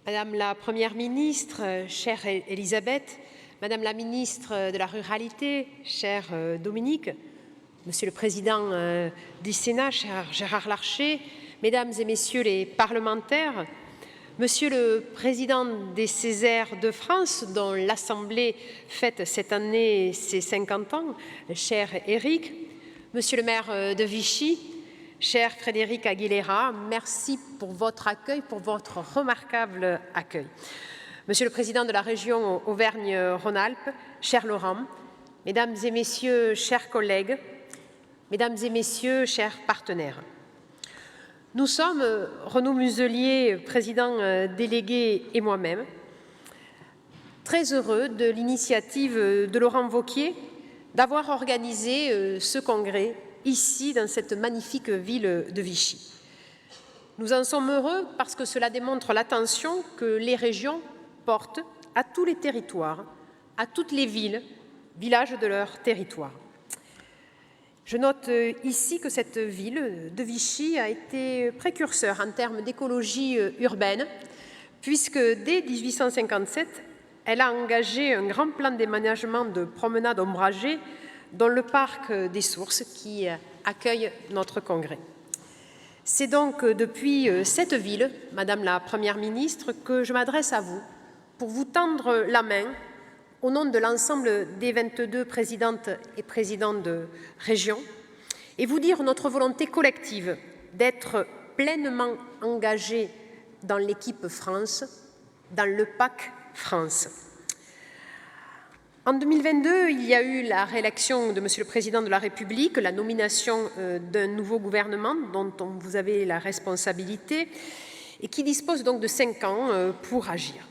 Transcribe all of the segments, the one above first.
Madame la Première ministre, chère Elisabeth, Madame la ministre de la Ruralité, chère Dominique, Monsieur le Président du Sénat, cher Gérard Larcher, Mesdames et Messieurs les parlementaires, Monsieur le Président des Césaires de France, dont l'Assemblée fête cette année ses 50 ans, cher Éric, Monsieur le maire de Vichy, cher Frédéric Aguilera, merci pour votre accueil, pour votre remarquable accueil. Monsieur le Président de la région Auvergne-Rhône-Alpes, cher Laurent, Mesdames et Messieurs, chers collègues, Mesdames et Messieurs, chers partenaires, nous sommes, Renaud Muselier, président délégué et moi-même, très heureux de l'initiative de Laurent Wauquiez d'avoir organisé ce congrès ici, dans cette magnifique ville de Vichy. Nous en sommes heureux parce que cela démontre l'attention que les régions portent à tous les territoires, à toutes les villes, villages de leur territoire. Je note ici que cette ville de Vichy a été précurseur en termes d'écologie urbaine, puisque dès 1857, elle a engagé un grand plan d'aménagement de promenades ombragées dans le parc des Sources qui accueille notre congrès. C'est donc depuis cette ville, Madame la Première ministre, que je m'adresse à vous pour vous tendre la main au nom de l'ensemble des 22 présidentes et présidents de région et vous dire notre volonté collective d'être pleinement engagés dans l'équipe France, dans le PAC France. En 2022, il y a eu la réélection de Monsieur le Président de la République, la nomination d'un nouveau gouvernement dont vous avez la responsabilité et qui dispose donc de 5 ans pour agir.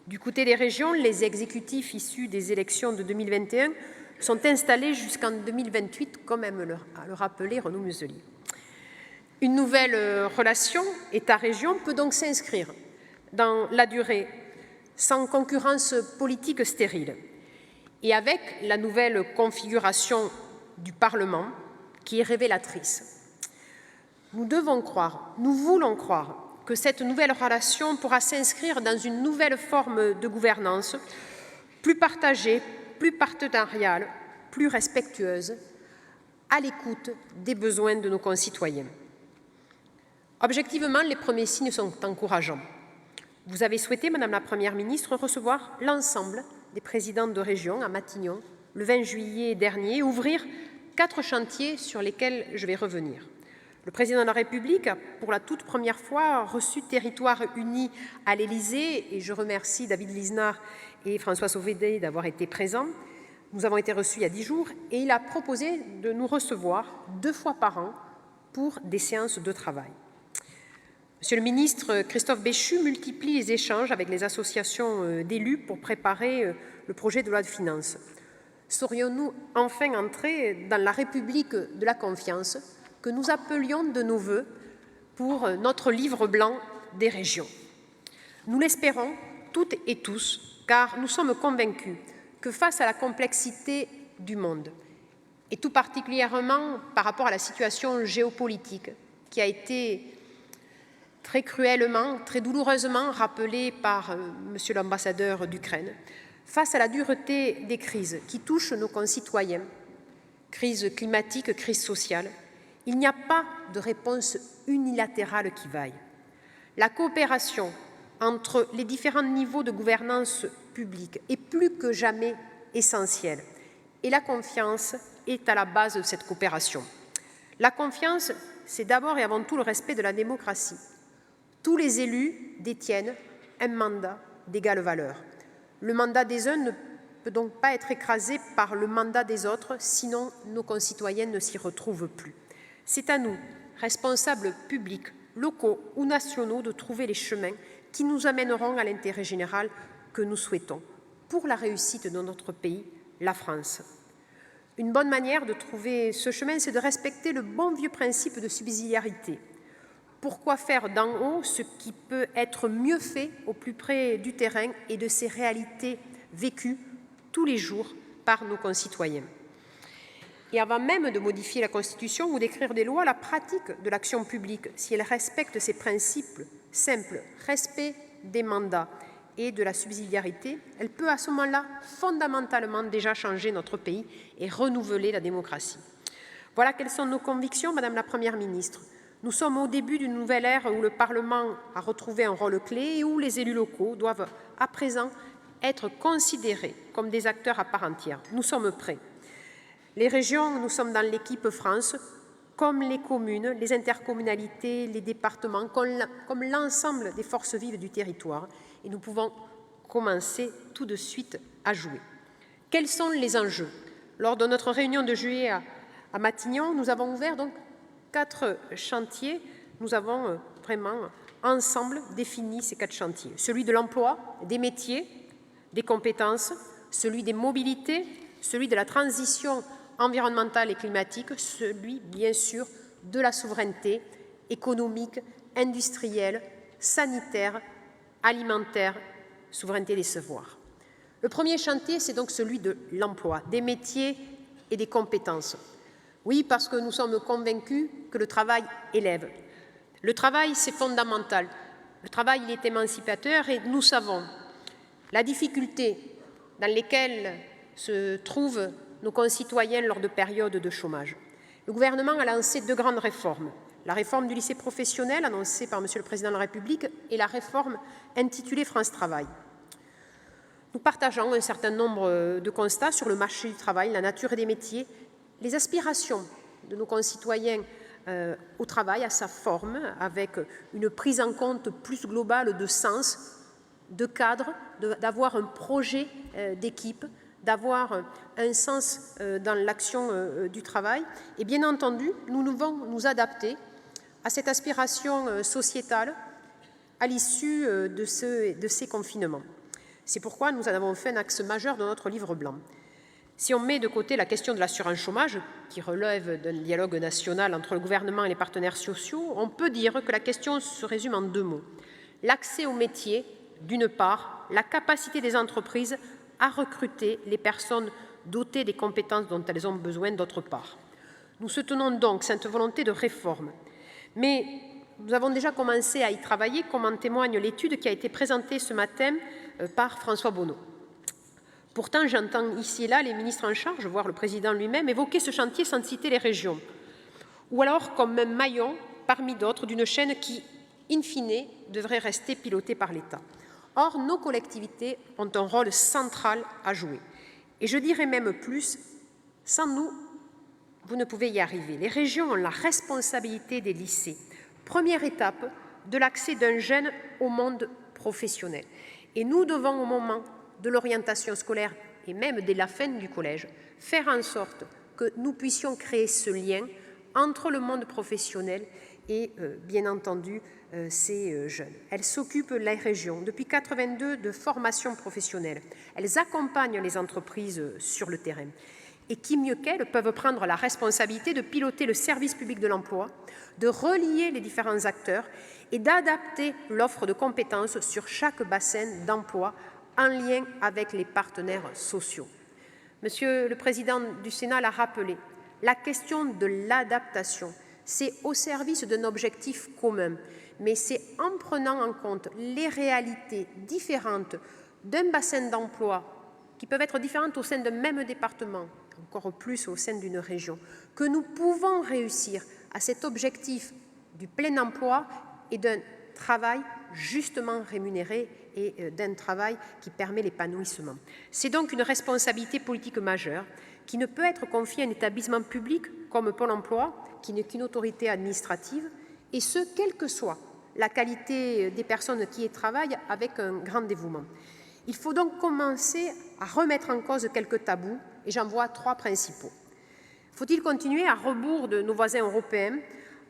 Du côté des régions, les exécutifs issus des élections de 2021 sont installés jusqu'en 2028, comme aime le rappeler Renaud Muselier. Une nouvelle relation État-région peut donc s'inscrire dans la durée, sans concurrence politique stérile, et avec la nouvelle configuration du Parlement qui est révélatrice. Nous devons croire, nous voulons croire que cette nouvelle relation pourra s'inscrire dans une nouvelle forme de gouvernance plus partagée, plus partenariale, plus respectueuse, à l'écoute des besoins de nos concitoyens. Objectivement, les premiers signes sont encourageants. Vous avez souhaité, Madame la Première ministre, recevoir l'ensemble des présidents de région à Matignon le 20 juillet dernier, ouvrir 4 chantiers sur lesquels je vais revenir. Le Président de la République a pour la toute première fois reçu Territoires Unis à l'Élysée et je remercie David Lisnard et François Sauvedé d'avoir été présents. Nous avons été reçus il y a 10 jours et il a proposé de nous recevoir 2 fois par an pour des séances de travail. Monsieur le ministre Christophe Béchu multiplie les échanges avec les associations d'élus pour préparer le projet de loi de finances. Saurions-nous enfin entrer dans la République de la confiance que nous appelions de nos vœux pour notre livre blanc des régions? Nous l'espérons toutes et tous, car nous sommes convaincus que face à la complexité du monde, et tout particulièrement par rapport à la situation géopolitique qui a été très cruellement, très douloureusement rappelé par Monsieur l'ambassadeur d'Ukraine, face à la dureté des crises qui touchent nos concitoyens, crise climatique, crise sociale, il n'y a pas de réponse unilatérale qui vaille. La coopération entre les différents niveaux de gouvernance publique est plus que jamais essentielle et la confiance est à la base de cette coopération. La confiance, c'est d'abord et avant tout le respect de la démocratie. Tous les élus détiennent un mandat d'égale valeur. Le mandat des uns ne peut donc pas être écrasé par le mandat des autres, sinon nos concitoyens ne s'y retrouvent plus. C'est à nous, responsables publics, locaux ou nationaux, de trouver les chemins qui nous amèneront à l'intérêt général que nous souhaitons pour la réussite de notre pays, la France. Une bonne manière de trouver ce chemin, c'est de respecter le bon vieux principe de subsidiarité. Pourquoi faire d'en haut ce qui peut être mieux fait au plus près du terrain et de ces réalités vécues tous les jours par nos concitoyens? Et avant même de modifier la Constitution ou d'écrire des lois, la pratique de l'action publique, si elle respecte ces principes simples, respect des mandats et de la subsidiarité, elle peut à ce moment-là fondamentalement déjà changer notre pays et renouveler la démocratie. Voilà quelles sont nos convictions, Madame la Première ministre. Nous sommes au début d'une nouvelle ère où le Parlement a retrouvé un rôle clé et où les élus locaux doivent à présent être considérés comme des acteurs à part entière. Nous sommes prêts. Les régions, nous sommes dans l'équipe France, comme les communes, les intercommunalités, les départements, comme l'ensemble des forces vives du territoire. Et nous pouvons commencer tout de suite à jouer. Quels sont les enjeux? Lors de notre réunion de juillet à Matignon, nous avons ouvert donc 4 chantiers. Nous avons vraiment ensemble défini ces 4 chantiers. Celui de l'emploi, des métiers, des compétences, celui des mobilités, celui de la transition environnementale et climatique, celui, bien sûr, de la souveraineté économique, industrielle, sanitaire, alimentaire, souveraineté des savoirs. Le premier chantier, c'est donc celui de l'emploi, des métiers et des compétences. Oui, parce que nous sommes convaincus que le travail élève. Le travail, c'est fondamental. Le travail, il est émancipateur et nous savons la difficulté dans laquelle se trouvent nos concitoyens lors de périodes de chômage. Le gouvernement a lancé 2 grandes réformes. La réforme du lycée professionnel, annoncée par M. le Président de la République, et la réforme intitulée France Travail. Nous partageons un certain nombre de constats sur le marché du travail, la nature des métiers, les aspirations de nos concitoyens au travail, à sa forme, avec une prise en compte plus globale de sens, de cadre, d'avoir un projet d'équipe, d'avoir un sens dans l'action du travail. Et bien entendu, nous devons nous adapter à cette aspiration sociétale à l'issue de ces confinements. C'est pourquoi nous en avons fait un axe majeur dans notre livre blanc. Si on met de côté la question de l'assurance chômage, qui relève d'un dialogue national entre le gouvernement et les partenaires sociaux, on peut dire que la question se résume en 2 mots. L'accès au métier, d'une part, la capacité des entreprises à recruter les personnes dotées des compétences dont elles ont besoin, d'autre part. Nous soutenons donc cette volonté de réforme. Mais nous avons déjà commencé à y travailler, comme en témoigne l'étude qui a été présentée ce matin par François Bonneau. Pourtant, j'entends ici et là les ministres en charge, voire le président lui-même, évoquer ce chantier sans citer les régions, ou alors comme un maillon parmi d'autres d'une chaîne qui, in fine, devrait rester pilotée par l'État. Or, nos collectivités ont un rôle central à jouer. Et je dirais même plus, sans nous, vous ne pouvez y arriver. Les régions ont la responsabilité des lycées, première étape de l'accès d'un jeune au monde professionnel. Et nous devons, au moment de l'orientation scolaire et même dès la fin du collège, faire en sorte que nous puissions créer ce lien entre le monde professionnel et, bien entendu, ces jeunes. Elles s'occupent, les régions, depuis 1982 de formation professionnelle. Elles accompagnent les entreprises sur le terrain. Et qui mieux qu'elles peuvent prendre la responsabilité de piloter le service public de l'emploi, de relier les différents acteurs et d'adapter l'offre de compétences sur chaque bassin d'emploi en lien avec les partenaires sociaux. Monsieur le Président du Sénat l'a rappelé, la question de l'adaptation, c'est au service d'un objectif commun, mais c'est en prenant en compte les réalités différentes d'un bassin d'emploi qui peuvent être différentes au sein d'un même département, encore plus au sein d'une région, que nous pouvons réussir à cet objectif du plein emploi et d'un travail justement rémunéré et d'un travail qui permet l'épanouissement. C'est donc une responsabilité politique majeure qui ne peut être confiée à un établissement public comme Pôle emploi, qui n'est qu'une autorité administrative, et ce, quelle que soit la qualité des personnes qui y travaillent, avec un grand dévouement. Il faut donc commencer à remettre en cause quelques tabous, et j'en vois 3 principaux. Faut-il continuer, à rebours de nos voisins européens,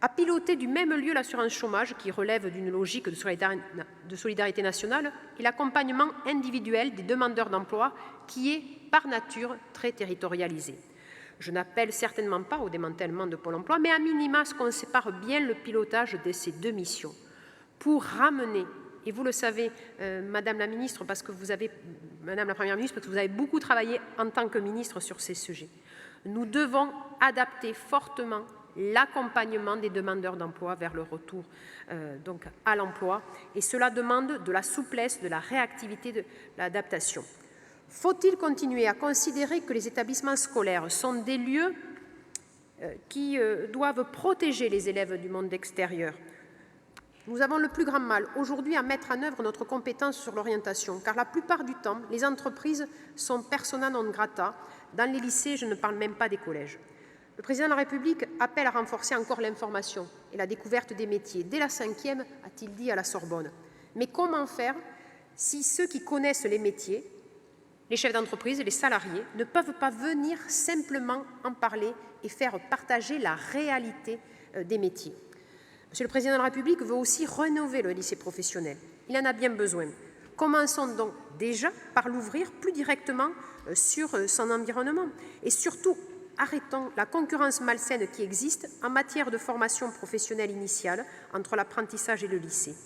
à piloter du même lieu l'assurance chômage, qui relève d'une logique de solidarité nationale, et l'accompagnement individuel des demandeurs d'emploi, qui est par nature très territorialisé? Je n'appelle certainement pas au démantèlement de Pôle emploi, mais à minima, ce qu'on sépare bien le pilotage de ces 2 missions pour ramener, et vous le savez, Madame la Ministre, parce que vous avez, Madame la Première ministre, parce que vous avez beaucoup travaillé en tant que ministre sur ces sujets. Nous devons adapter fortement l'accompagnement des demandeurs d'emploi vers le retour donc à l'emploi. Et cela demande de la souplesse, de la réactivité, de l'adaptation. Faut-il continuer à considérer que les établissements scolaires sont des lieux qui doivent protéger les élèves du monde extérieur? Nous avons le plus grand mal aujourd'hui à mettre en œuvre notre compétence sur l'orientation, car la plupart du temps, les entreprises sont persona non grata. Dans les lycées, je ne parle même pas des collèges. Le Président de la République appelle à renforcer encore l'information et la découverte des métiers. Dès la 5e, a-t-il dit à la Sorbonne. Mais comment faire si ceux qui connaissent les métiers, les chefs d'entreprise, les salariés, ne peuvent pas venir simplement en parler et faire partager la réalité des métiers? Monsieur le Président de la République veut aussi rénover le lycée professionnel. Il en a bien besoin. Commençons donc déjà par l'ouvrir plus directement sur son environnement. Et surtout, arrêtons la concurrence malsaine qui existe en matière de formation professionnelle initiale entre l'apprentissage et le lycée.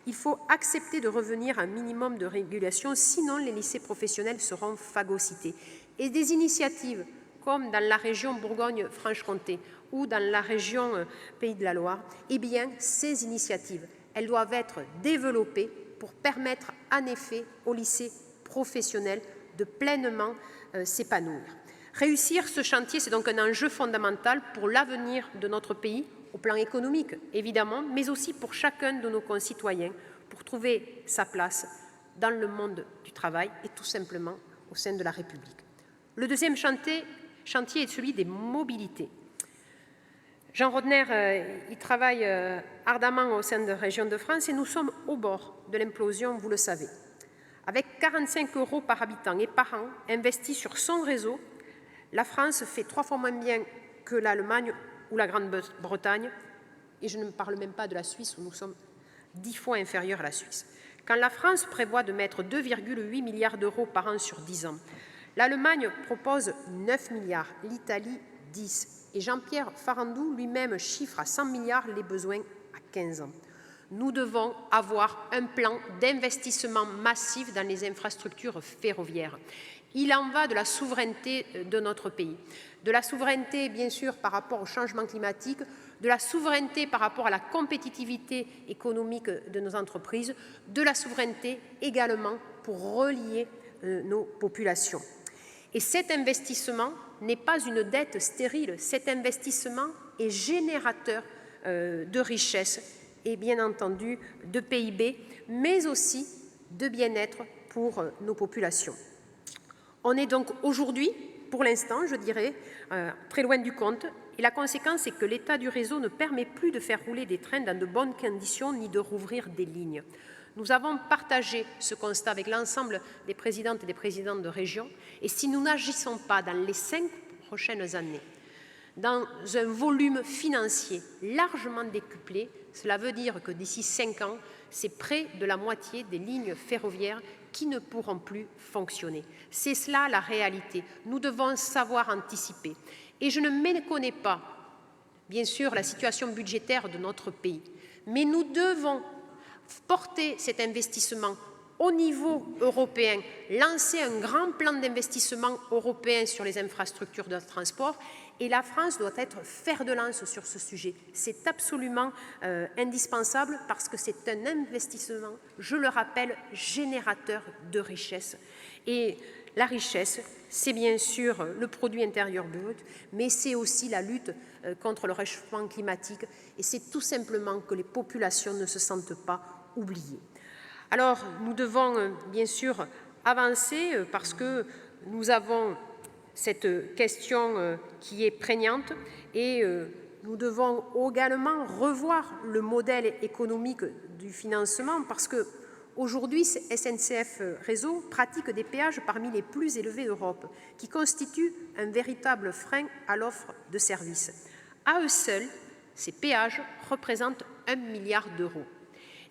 Il faut accepter de revenir à un minimum de régulation, sinon les lycées professionnels seront phagocytés. Et des initiatives comme dans la région Bourgogne-Franche-Comté ou dans la région Pays de la Loire, eh bien, ces initiatives, elles doivent être développées pour permettre en effet aux lycées professionnels de pleinement s'épanouir. Réussir ce chantier, c'est donc un enjeu fondamental pour l'avenir de notre pays, au plan économique, évidemment, mais aussi pour chacun de nos concitoyens, pour trouver sa place dans le monde du travail et tout simplement au sein de la République. Le deuxième chantier est celui des mobilités. Jean Rodner, il travaille ardemment au sein de la région de France et nous sommes au bord de l'implosion, vous le savez. Avec 45 € par habitant et par an investis sur son réseau, la France fait 3 fois moins bien que l'Allemagne ou la Grande-Bretagne, et je ne parle même pas de la Suisse où nous sommes 10 fois inférieurs à la Suisse. Quand la France prévoit de mettre 2,8 milliards d'euros par an sur 10 ans, l'Allemagne propose 9 milliards, l'Italie 10. Et Jean-Pierre Farandou lui-même chiffre à 100 milliards les besoins à 15 ans. Nous devons avoir un plan d'investissement massif dans les infrastructures ferroviaires. Il en va de la souveraineté de notre pays. De la souveraineté, bien sûr, par rapport au changement climatique, de la souveraineté par rapport à la compétitivité économique de nos entreprises, de la souveraineté également pour relier nos populations. Et cet investissement n'est pas une dette stérile, cet investissement est générateur de richesses et bien entendu de PIB, mais aussi de bien-être pour nos populations. On est donc aujourd'hui, pour l'instant, je dirais, très loin du compte, et la conséquence est que l'état du réseau ne permet plus de faire rouler des trains dans de bonnes conditions ni de rouvrir des lignes. Nous avons partagé ce constat avec l'ensemble des présidentes et des présidents de région, et si nous n'agissons pas dans les 5 prochaines années, dans un volume financier largement décuplé, cela veut dire que d'ici 5 ans, c'est près de la moitié des lignes ferroviaires qui ne pourront plus fonctionner. C'est cela la réalité. Nous devons savoir anticiper. Et je ne méconnais pas, bien sûr, la situation budgétaire de notre pays, mais nous devons porter cet investissement au niveau européen, lancer un grand plan d'investissement européen sur les infrastructures de transport, et la France doit être fer de lance sur ce sujet. C'est absolument indispensable parce que c'est un investissement, je le rappelle, générateur de richesse. Et la richesse, c'est bien sûr le produit intérieur brut, mais c'est aussi la lutte contre le réchauffement climatique, et c'est tout simplement que les populations ne se sentent pas oubliées. Alors, nous devons bien sûr avancer parce que nous avons cette question qui est prégnante et nous devons également revoir le modèle économique du financement parce que aujourd'hui, SNCF Réseau pratique des péages parmi les plus élevés d'Europe qui constituent un véritable frein à l'offre de services. À eux seuls, ces péages représentent 1 milliard d'euros.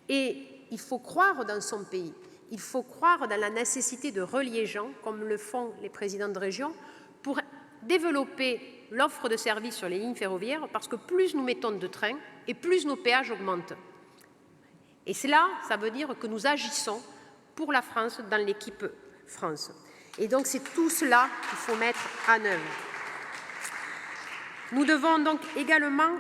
Et il faut croire dans son pays, il faut croire dans la nécessité de relier gens, comme le font les présidents de région, pour développer l'offre de services sur les lignes ferroviaires, parce que plus nous mettons de trains et plus nos péages augmentent. Et cela, ça veut dire que nous agissons pour la France dans l'équipe France. Et donc c'est tout cela qu'il faut mettre en œuvre. Nous devons donc également,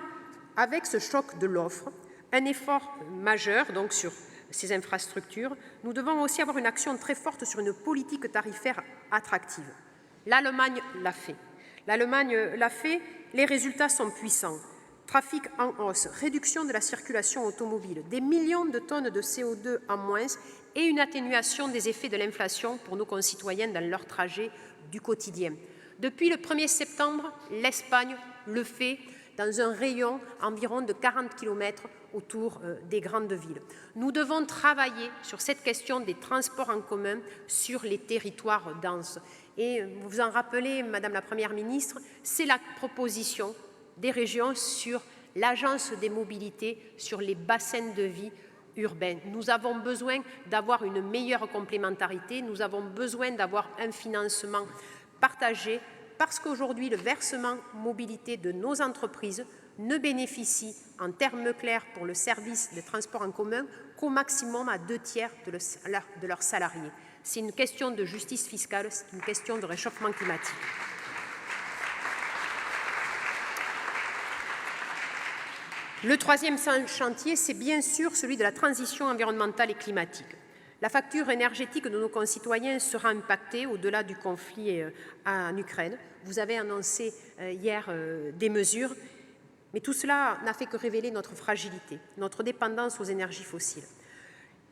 avec ce choc de l'offre, un effort majeur donc, sur ces infrastructures. Nous devons aussi avoir une action très forte sur une politique tarifaire attractive. L'Allemagne l'a fait. L'Allemagne l'a fait, les résultats sont puissants. Trafic en hausse, réduction de la circulation automobile, des millions de tonnes de CO2 en moins et une atténuation des effets de l'inflation pour nos concitoyens dans leur trajet du quotidien. Depuis le 1er septembre, l'Espagne le fait dans un rayon environ de 40 km autour des grandes villes. Nous devons travailler sur cette question des transports en commun sur les territoires denses. Et vous vous en rappelez, Madame la Première ministre, c'est la proposition des régions sur l'agence des mobilités, sur les bassins de vie urbains. Nous avons besoin d'avoir une meilleure complémentarité, nous avons besoin d'avoir un financement partagé, parce qu'aujourd'hui, le versement mobilité de nos entreprises ne bénéficie, en termes clairs pour le service de transport en commun, qu'au maximum à 2/3 de leurs salariés. C'est une question de justice fiscale, c'est une question de réchauffement climatique. Le troisième chantier, c'est bien sûr celui de la transition environnementale et climatique. La facture énergétique de nos concitoyens sera impactée au-delà du conflit en Ukraine. Vous avez annoncé hier des mesures, mais tout cela n'a fait que révéler notre fragilité, notre dépendance aux énergies fossiles.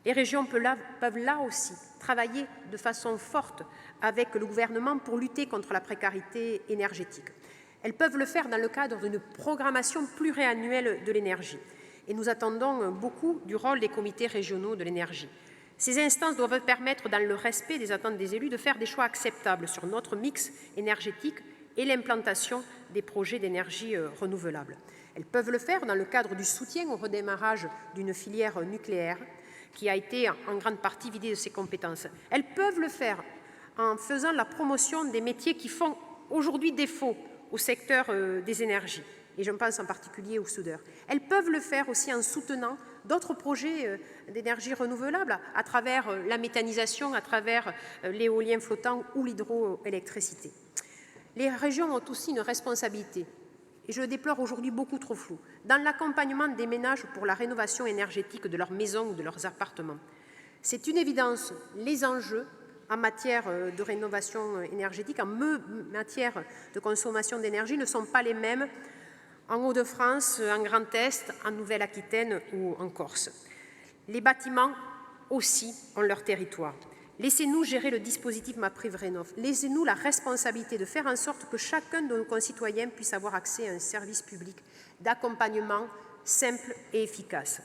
Les régions peuvent là aussi travailler de façon forte avec le gouvernement pour lutter contre la précarité énergétique. Elles peuvent le faire dans le cadre d'une programmation pluriannuelle de l'énergie. Et nous attendons beaucoup du rôle des comités régionaux de l'énergie. Ces instances doivent permettre, dans le respect des attentes des élus, de faire des choix acceptables sur notre mix énergétique et l'implantation des projets d'énergie renouvelable. Elles peuvent le faire dans le cadre du soutien au redémarrage d'une filière nucléaire qui a été en grande partie vidée de ses compétences. Elles peuvent le faire en faisant la promotion des métiers qui font aujourd'hui défaut au secteur des énergies, et je pense en particulier aux soudeurs. Elles peuvent le faire aussi en soutenant d'autres projets d'énergie renouvelable à travers la méthanisation, à travers l'éolien flottant ou l'hydroélectricité. Les régions ont aussi une responsabilité, et je le déplore aujourd'hui beaucoup trop flou, dans l'accompagnement des ménages pour la rénovation énergétique de leurs maisons ou de leurs appartements. C'est une évidence, les enjeux en matière de rénovation énergétique, en matière de consommation d'énergie ne sont pas les mêmes en Hauts-de-France, en Grand Est, en Nouvelle-Aquitaine ou en Corse. Les bâtiments aussi ont leur territoire. Laissez-nous gérer le dispositif MaPrimeRénov'. Laissez-nous la responsabilité de faire en sorte que chacun de nos concitoyens puisse avoir accès à un service public d'accompagnement simple et efficace.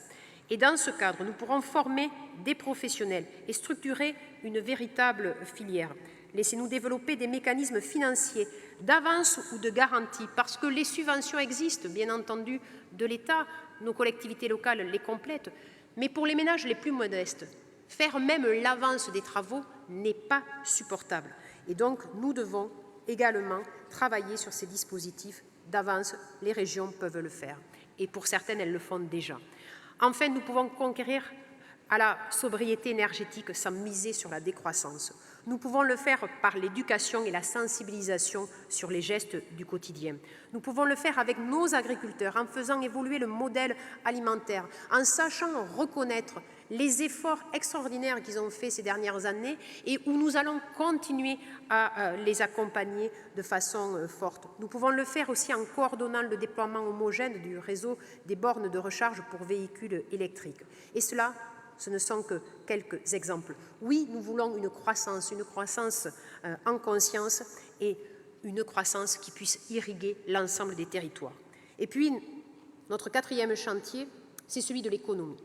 Et dans ce cadre, nous pourrons former des professionnels et structurer une véritable filière. Laissez-nous développer des mécanismes financiers d'avance ou de garantie, parce que les subventions existent, bien entendu, de l'État, nos collectivités locales les complètent, mais pour les ménages les plus modestes, faire même l'avance des travaux n'est pas supportable. Et donc, nous devons également travailler sur ces dispositifs d'avance. Les régions peuvent le faire, et pour certaines, elles le font déjà. Enfin, nous pouvons conquérir à la sobriété énergétique sans miser sur la décroissance. Nous pouvons le faire par l'éducation et la sensibilisation sur les gestes du quotidien. Nous pouvons le faire avec nos agriculteurs, en faisant évoluer le modèle alimentaire, en sachant reconnaître les efforts extraordinaires qu'ils ont faits ces dernières années et où nous allons continuer à les accompagner de façon forte. Nous pouvons le faire aussi en coordonnant le déploiement homogène du réseau des bornes de recharge pour véhicules électriques. Et cela, ce ne sont que quelques exemples. Oui, nous voulons une croissance en conscience et une croissance qui puisse irriguer l'ensemble des territoires. Et puis, notre quatrième chantier, c'est celui de l'économie.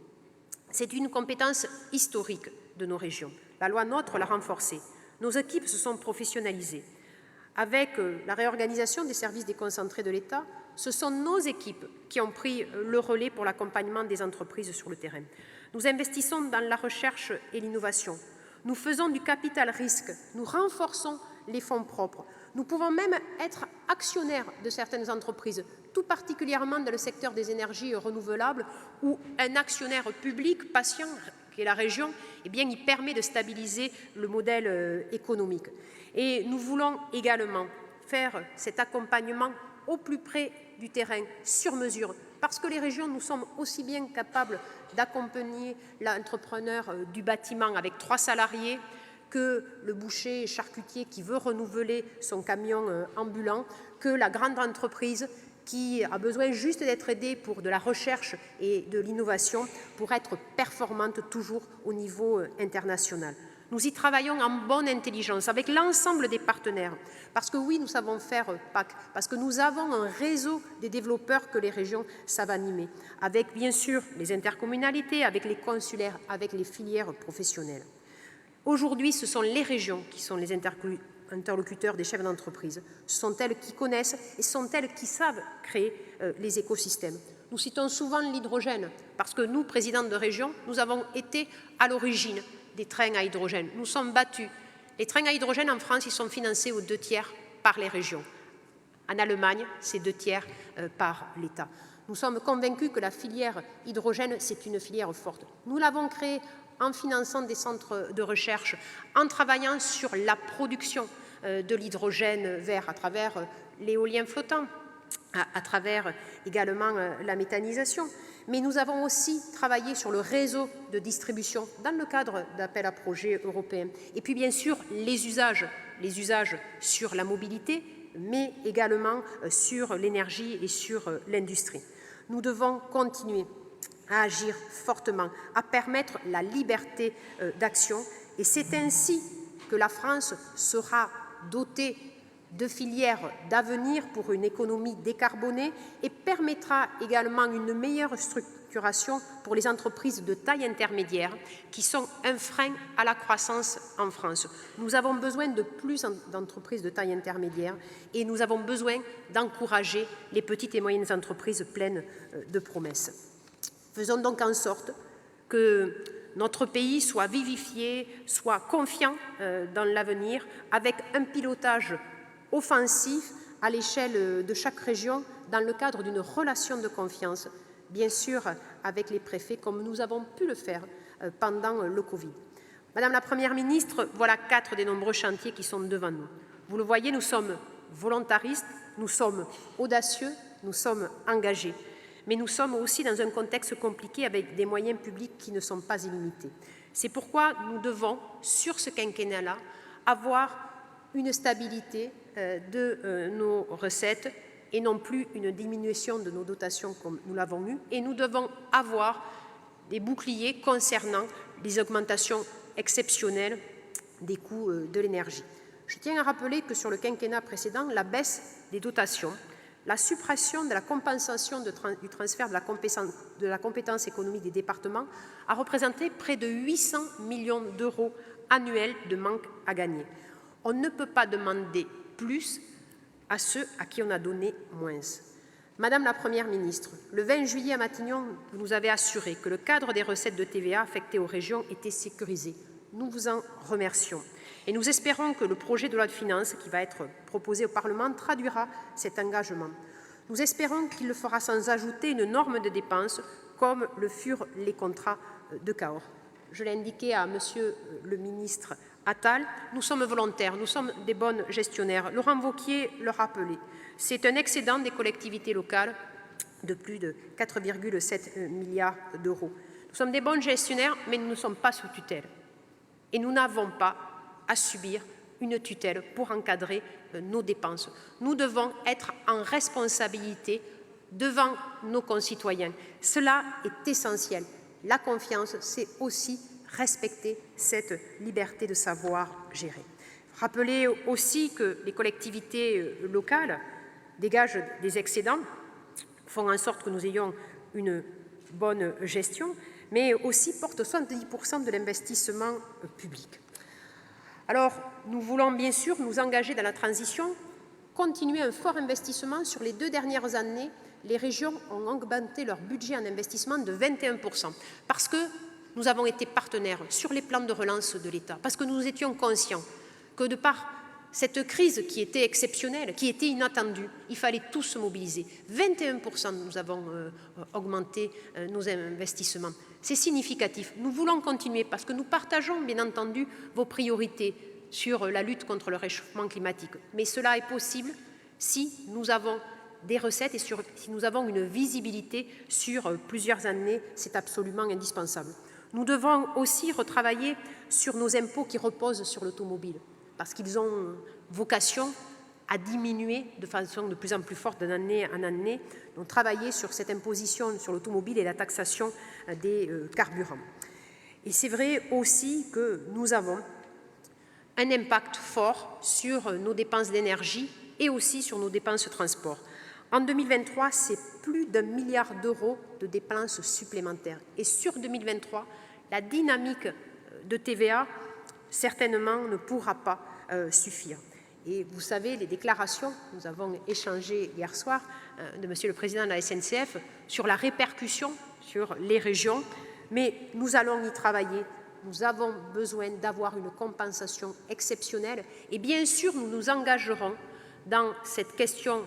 C'est une compétence historique de nos régions. La loi NOTRe l'a renforcée. Nos équipes se sont professionnalisées. Avec la réorganisation des services déconcentrés de l'État, ce sont nos équipes qui ont pris le relais pour l'accompagnement des entreprises sur le terrain. Nous investissons dans la recherche et l'innovation. Nous faisons du capital risque. Nous renforçons les fonds propres. Nous pouvons même être actionnaires de certaines entreprises, tout particulièrement dans le secteur des énergies renouvelables, où un actionnaire public patient, qui est la région, eh bien, il permet de stabiliser le modèle économique. Et nous voulons également faire cet accompagnement au plus près du terrain, sur mesure, parce que les régions, nous sommes aussi bien capables d'accompagner l'entrepreneur du bâtiment avec 3 salariés que le boucher et charcutier qui veut renouveler son camion ambulant, que la grande entreprise qui a besoin juste d'être aidée pour de la recherche et de l'innovation pour être performante toujours au niveau international. Nous y travaillons en bonne intelligence avec l'ensemble des partenaires, parce que oui, nous savons faire PAC, parce que nous avons un réseau des développeurs que les régions savent animer, avec bien sûr les intercommunalités, avec les consulaires, avec les filières professionnelles. Aujourd'hui, ce sont les régions qui sont les interlocuteurs des chefs d'entreprise. Ce sont elles qui connaissent et ce sont elles qui savent créer les écosystèmes. Nous citons souvent l'hydrogène, parce que nous, présidents de région, nous avons été à l'origine des trains à hydrogène. Nous sommes battus. Les trains à hydrogène en France, ils sont financés aux 2/3 par les régions. En Allemagne, c'est 2/3 par l'État. Nous sommes convaincus que la filière hydrogène, c'est une filière forte. Nous l'avons créée en finançant des centres de recherche, en travaillant sur la production de l'hydrogène vert à travers l'éolien flottant, à travers également la méthanisation. Mais nous avons aussi travaillé sur le réseau de distribution dans le cadre d'appels à projets européens. Et puis bien sûr, les usages sur la mobilité, mais également sur l'énergie et sur l'industrie. Nous devons continuer à agir fortement, à permettre la liberté d'action. Et c'est ainsi que la France sera dotée de filières d'avenir pour une économie décarbonée et permettra également une meilleure structuration pour les entreprises de taille intermédiaire qui sont un frein à la croissance en France. Nous avons besoin de plus d'entreprises de taille intermédiaire et nous avons besoin d'encourager les petites et moyennes entreprises pleines de promesses. Faisons donc en sorte que notre pays soit vivifié, soit confiant dans l'avenir, avec un pilotage offensif à l'échelle de chaque région dans le cadre d'une relation de confiance, bien sûr avec les préfets, comme nous avons pu le faire pendant le Covid. Madame la Première ministre, voilà 4 des nombreux chantiers qui sont devant nous. Vous le voyez, nous sommes volontaristes, nous sommes audacieux, nous sommes engagés. Mais nous sommes aussi dans un contexte compliqué avec des moyens publics qui ne sont pas illimités. C'est pourquoi nous devons, sur ce quinquennat-là, avoir une stabilité de nos recettes et non plus une diminution de nos dotations comme nous l'avons eu. Et nous devons avoir des boucliers concernant les augmentations exceptionnelles des coûts de l'énergie. Je tiens à rappeler que sur le quinquennat précédent, la baisse des dotations, la suppression de la compensation du transfert de la compétence économique des départements a représenté près de 800 millions d'euros annuels de manque à gagner. On ne peut pas demander plus à ceux à qui on a donné moins. Madame la Première ministre, le 20 juillet à Matignon, vous nous avez assuré que le cadre des recettes de TVA affectées aux régions était sécurisé. Nous vous en remercions. Et nous espérons que le projet de loi de finances qui va être proposé au Parlement traduira cet engagement. Nous espérons qu'il le fera sans ajouter une norme de dépenses comme le furent les contrats de Cahors. Je l'ai indiqué à Monsieur le ministre Attal, nous sommes volontaires, nous sommes des bonnes gestionnaires. Laurent Wauquiez le rappelait. C'est un excédent des collectivités locales de plus de 4,7 milliards d'euros. Nous sommes des bons gestionnaires, mais nous ne sommes pas sous tutelle. Et nous n'avons pas à subir une tutelle pour encadrer nos dépenses. Nous devons être en responsabilité devant nos concitoyens. Cela est essentiel. La confiance, c'est aussi respecter cette liberté de savoir gérer. Rappelez aussi que les collectivités locales dégagent des excédents, font en sorte que nous ayons une bonne gestion, mais aussi portent 70% de l'investissement public. Alors, nous voulons bien sûr nous engager dans la transition, continuer un fort investissement. Sur les 2 dernières années, les régions ont augmenté leur budget en investissement de 21%, parce que nous avons été partenaires sur les plans de relance de l'État, parce que nous étions conscients que de par cette crise qui était exceptionnelle, qui était inattendue, il fallait tous se mobiliser. 21% nous avons augmenté nos investissements. C'est significatif. Nous voulons continuer parce que nous partageons bien entendu vos priorités sur la lutte contre le réchauffement climatique. Mais cela est possible si nous avons des recettes et si nous avons une visibilité sur plusieurs années, c'est absolument indispensable. Nous devons aussi retravailler sur nos impôts qui reposent sur l'automobile, parce qu'ils ont vocation à diminuer de façon de plus en plus forte d'année en année. Donc travailler sur cette imposition sur l'automobile et la taxation des carburants. Et c'est vrai aussi que nous avons un impact fort sur nos dépenses d'énergie et aussi sur nos dépenses de transport. En 2023, c'est plus d'1 milliard d'euros de dépenses supplémentaires. Et sur 2023, la dynamique de TVA, certainement, ne pourra pas suffire. Et vous savez, les déclarations, nous avons échangé hier soir de Monsieur le Président de la SNCF sur la répercussion sur les régions, mais nous allons y travailler. Nous avons besoin d'avoir une compensation exceptionnelle et bien sûr, nous nous engagerons dans cette question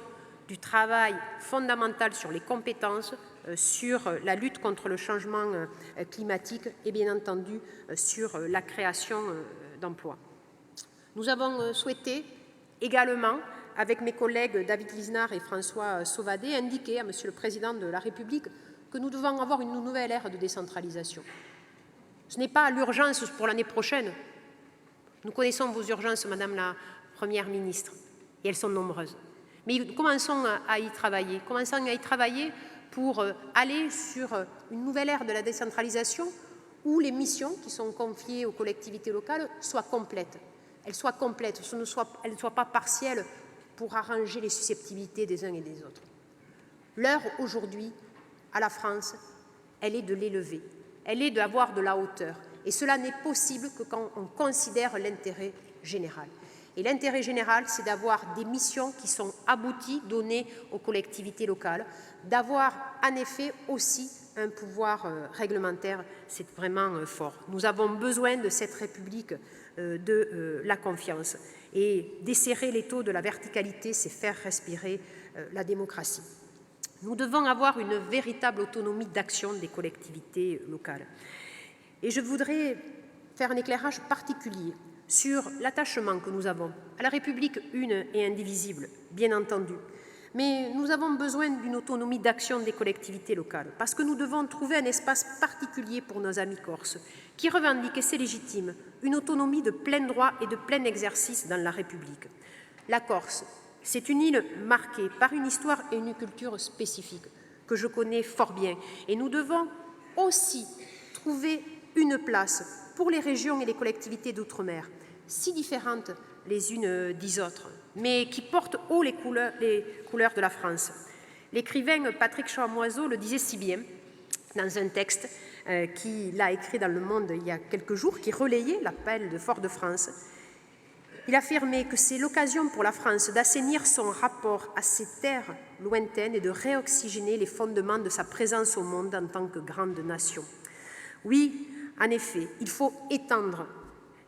du travail fondamental sur les compétences, sur la lutte contre le changement climatique et bien entendu sur la création d'emplois. Nous avons souhaité également, avec mes collègues David Lisnard et François Sauvadet, indiquer à Monsieur le Président de la République que nous devons avoir une nouvelle ère de décentralisation. Ce n'est pas l'urgence pour l'année prochaine. Nous connaissons vos urgences, Madame la Première ministre, et elles sont nombreuses. Mais commençons à y travailler. Commençons à y travailler pour aller sur une nouvelle ère de la décentralisation où les missions qui sont confiées aux collectivités locales soient complètes. Elles soient complètes, elles ne soient pas partielles pour arranger les susceptibilités des uns et des autres. L'heure aujourd'hui, à la France, elle est de l'élever, elle est d'avoir de la hauteur. Et cela n'est possible que quand on considère l'intérêt général. Et l'intérêt général, c'est d'avoir des missions qui sont abouties, données aux collectivités locales, d'avoir en effet aussi un pouvoir réglementaire, c'est vraiment fort. Nous avons besoin de cette République de la confiance. Et desserrer les taux de la verticalité, c'est faire respirer la démocratie. Nous devons avoir une véritable autonomie d'action des collectivités locales. Et je voudrais faire un éclairage particulier sur l'attachement que nous avons à la République une et indivisible, bien entendu. Mais nous avons besoin d'une autonomie d'action des collectivités locales parce que nous devons trouver un espace particulier pour nos amis corses qui revendiquent, et c'est légitime, une autonomie de plein droit et de plein exercice dans la République. La Corse, c'est une île marquée par une histoire et une culture spécifiques que je connais fort bien. Et nous devons aussi trouver une place pour les régions et les collectivités d'outre-mer, si différentes les unes des autres, mais qui portent haut les couleurs de la France. L'écrivain Patrick Chamoiseau le disait si bien dans un texte qu'il a écrit dans Le Monde il y a quelques jours, qui relayait l'appel de Fort-de-France. Il affirmait que c'est l'occasion pour la France d'assainir son rapport à ces terres lointaines et de réoxygéner les fondements de sa présence au monde en tant que grande nation. Oui, en effet, il faut étendre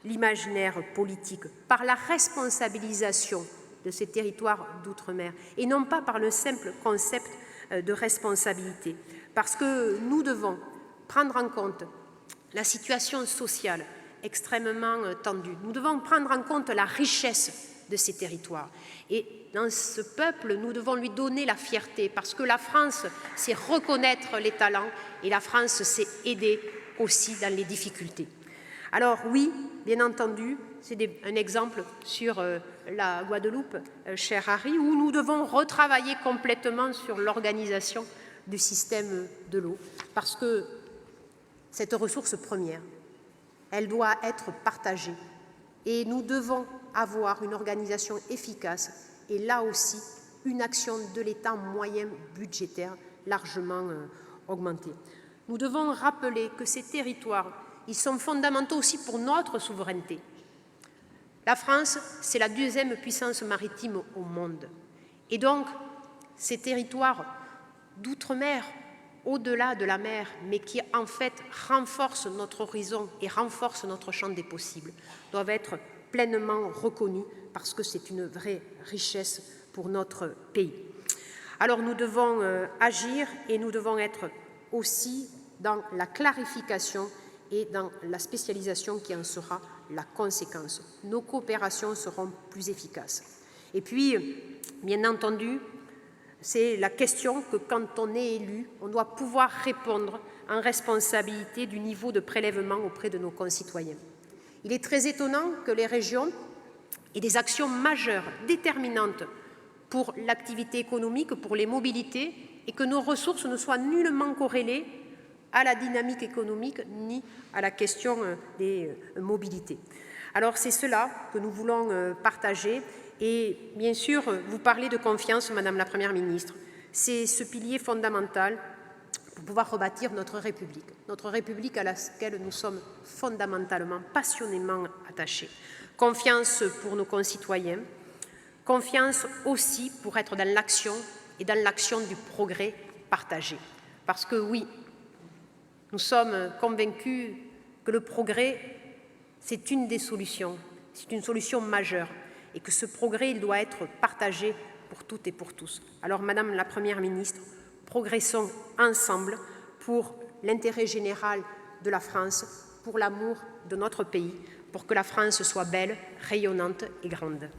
l'imaginaire politique par la responsabilisation de ces territoires d'outre-mer et non pas par le simple concept de responsabilité, parce que nous devons prendre en compte la situation sociale extrêmement tendue. Nous devons prendre en compte la richesse de ces territoires. Et dans ce peuple, nous devons lui donner la fierté, parce que la France, c'est reconnaître les talents et la France, c'est aider aussi dans les difficultés. Alors oui, bien entendu, c'est un exemple sur la Guadeloupe, cher Harry, où nous devons retravailler complètement sur l'organisation du système de l'eau, parce que cette ressource première, elle doit être partagée et nous devons avoir une organisation efficace et là aussi une action de l'État en moyens budgétaires largement augmentés. Nous devons rappeler que ces territoires, ils sont fondamentaux aussi pour notre souveraineté. La France, c'est la deuxième puissance maritime au monde. Et donc, ces territoires d'outre-mer, au-delà de la mer, mais qui en fait renforcent notre horizon et renforcent notre champ des possibles, doivent être pleinement reconnus parce que c'est une vraie richesse pour notre pays. Alors nous devons agir et nous devons être aussi dans la clarification et dans la spécialisation qui en sera la conséquence. Nos coopérations seront plus efficaces. Et puis, bien entendu, C'est la question que, quand on est élu, on doit pouvoir répondre en responsabilité du niveau de prélèvement auprès de nos concitoyens. Il est très étonnant que les régions aient des actions majeures, déterminantes pour l'activité économique, pour les mobilités, et que nos ressources ne soient nullement corrélées à la dynamique économique ni à la question des mobilités. Alors c'est cela que nous voulons partager et bien sûr vous parler de confiance, Madame la Première ministre. C'est ce pilier fondamental pour pouvoir rebâtir notre République à laquelle nous sommes fondamentalement, passionnément attachés. Confiance pour nos concitoyens, confiance aussi pour être dans l'action et dans l'action du progrès partagé. Parce que oui, nous sommes convaincus que le progrès, c'est une des solutions, c'est une solution majeure et que ce progrès, il doit être partagé pour toutes et pour tous. Alors, Madame la Première ministre, progressons ensemble pour l'intérêt général de la France, pour l'amour de notre pays, pour que la France soit belle, rayonnante et grande.